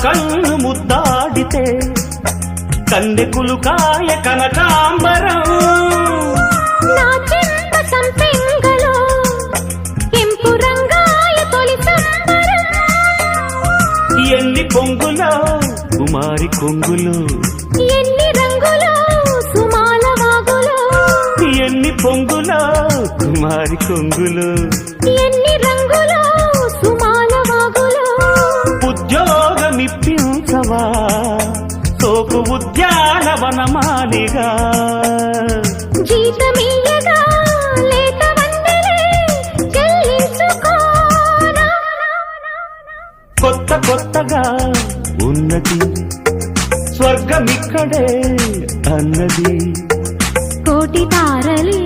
కన్ను ముద్దాడితే కన్నెకులు కాయ కనకాంబరం నా చెంప సంపెంగలో కెంపు రంగాయ తొలి సంబరం ఎన్ని పొంగులో కుమారి కొంగులు ఎన్ని రంగులో సుమాల వాగులో ఎన్ని పొంగులో కుమారి కొంగులు ఎన్ని రంగులో సుమాల వాగులో ఉద్యోగమిప్పించవా సోకు ఉద్యానవనమాలిగా జీతమీయగా లేత వందలే చెల్లించుకోనా కొత్త కొత్తగా ఉన్నది స్వర్గమిక్కడే అన్నది కోటి తారలే